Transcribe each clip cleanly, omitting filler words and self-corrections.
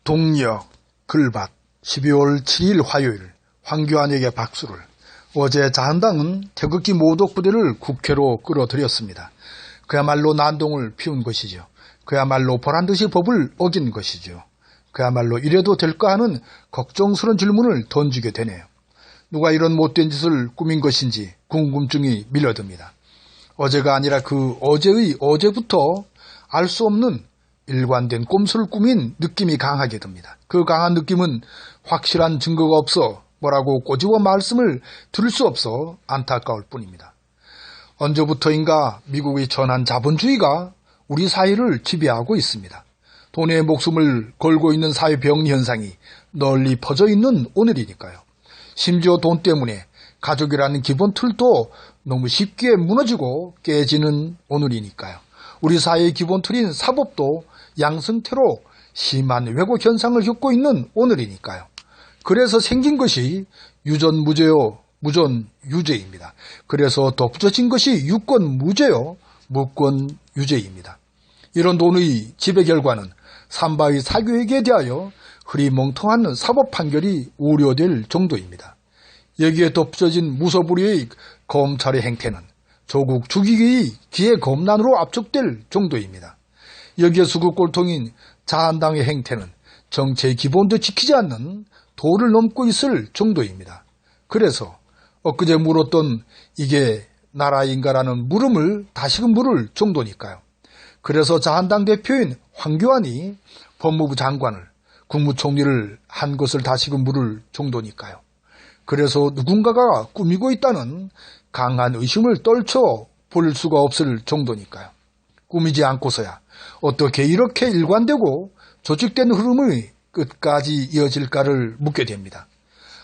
동력, 글밭, 12월 7일 화요일 황교안에게 박수를. 어제 자한당은 태극기 모독 부대를 국회로 끌어들였습니다. 그야말로 난동을 피운 것이죠. 그야말로 보란듯이 법을 어긴 것이죠. 그야말로 이래도 될까 하는 걱정스러운 질문을 던지게 되네요. 누가 이런 못된 짓을 꾸민 것인지 궁금증이 밀려듭니다. 어제가 아니라 그 어제의 어제부터 알 수 없는 일관된 꼼수를 꾸민 느낌이 강하게 듭니다. 그 강한 느낌은 확실한 증거가 없어 뭐라고 꼬집어 말씀을 들을 수 없어 안타까울 뿐입니다. 언제부터인가 미국의 전한 자본주의가 우리 사회를 지배하고 있습니다. 돈에 목숨을 걸고 있는 사회 병리 현상이 널리 퍼져 있는 오늘이니까요. 심지어 돈 때문에 가족이라는 기본 틀도 너무 쉽게 무너지고 깨지는 오늘이니까요. 우리 사회의 기본 틀인 사법도 양승태로 심한 왜곡 현상을 겪고 있는 오늘이니까요. 그래서 생긴 것이 유전무죄요, 무전유죄입니다. 그래서 더 붙여진 것이 유권무죄요, 무권유죄입니다. 이런 돈의 지배 결과는 삼바의 사교육에 대하여 흐리멍텅한 사법 판결이 우려될 정도입니다. 여기에 덧붙여진 무소불위의 검찰의 행태는 조국 죽이기의 기회검란으로 압축될 정도입니다. 여기에 수구꼴통인 자한당의 행태는 정치의 기본도 지키지 않는 도를 넘고 있을 정도입니다. 그래서 엊그제 물었던 이게 나라인가라는 물음을 다시금 물을 정도니까요. 그래서 자한당 대표인 황교안이 법무부 장관을, 국무총리를 한 것을 다시금 물을 정도니까요. 그래서 누군가가 꾸미고 있다는 강한 의심을 떨쳐 볼 수가 없을 정도니까요. 꾸미지 않고서야 어떻게 이렇게 일관되고 조직된 흐름의 끝까지 이어질까를 묻게 됩니다.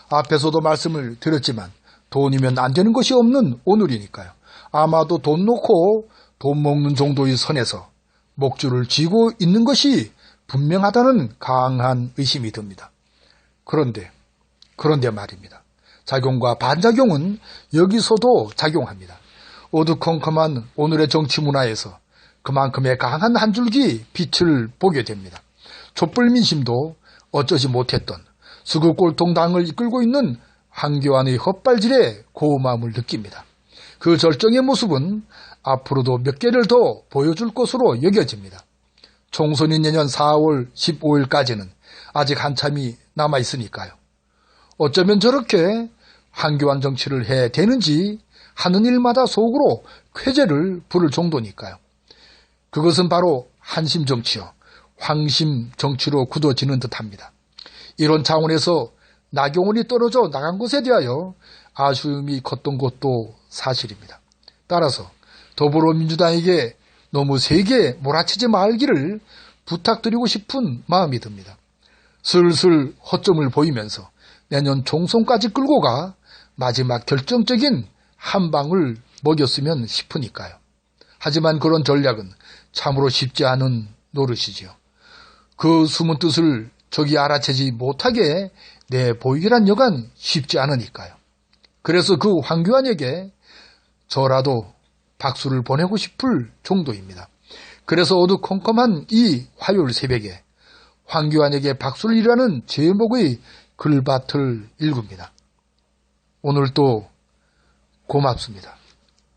앞에서도 말씀을 드렸지만 돈이면 안 되는 것이 없는 오늘이니까요. 아마도 돈 놓고 돈 먹는 정도의 선에서 목줄을 쥐고 있는 것이 분명하다는 강한 의심이 듭니다. 그런데 말입니다. 작용과 반작용은 여기서도 작용합니다. 어두컴컴한 오늘의 정치 문화에서 그만큼의 강한 한 줄기 빛을 보게 됩니다. 촛불민심도 어쩌지 못했던 수구꼴통당을 이끌고 있는 황교안의 헛발질에 고마움을 느낍니다. 그 절정의 모습은 앞으로도 몇 개를 더 보여줄 것으로 여겨집니다. 총선이 내년 4월 15일까지는 아직 한참이 남아있으니까요. 어쩌면 저렇게 황교안 정치를 해야 되는지 하는 일마다 속으로 쾌재를 부를 정도니까요. 그것은 바로 한심 정치요, 황심 정치로 굳어지는 듯합니다. 이런 차원에서 나경원이 떨어져 나간 것에 대하여 아쉬움이 컸던 것도 사실입니다. 따라서 더불어민주당에게 너무 세게 몰아치지 말기를 부탁드리고 싶은 마음이 듭니다. 슬슬 허점을 보이면서 내년 총선까지 끌고 가 마지막 결정적인 한 방을 먹였으면 싶으니까요. 하지만 그런 전략은 참으로 쉽지 않은 노릇이지요. 그 숨은 뜻을 적이 알아채지 못하게 내보이기란 여간 쉽지 않으니까요. 그래서 그 황교안에게 저라도 박수를 보내고 싶을 정도입니다. 그래서 어두컴컴한 이 화요일 새벽에 황교안에게 박수를이라는 제목의 글밭을 읽습니다. 오늘도 고맙습니다.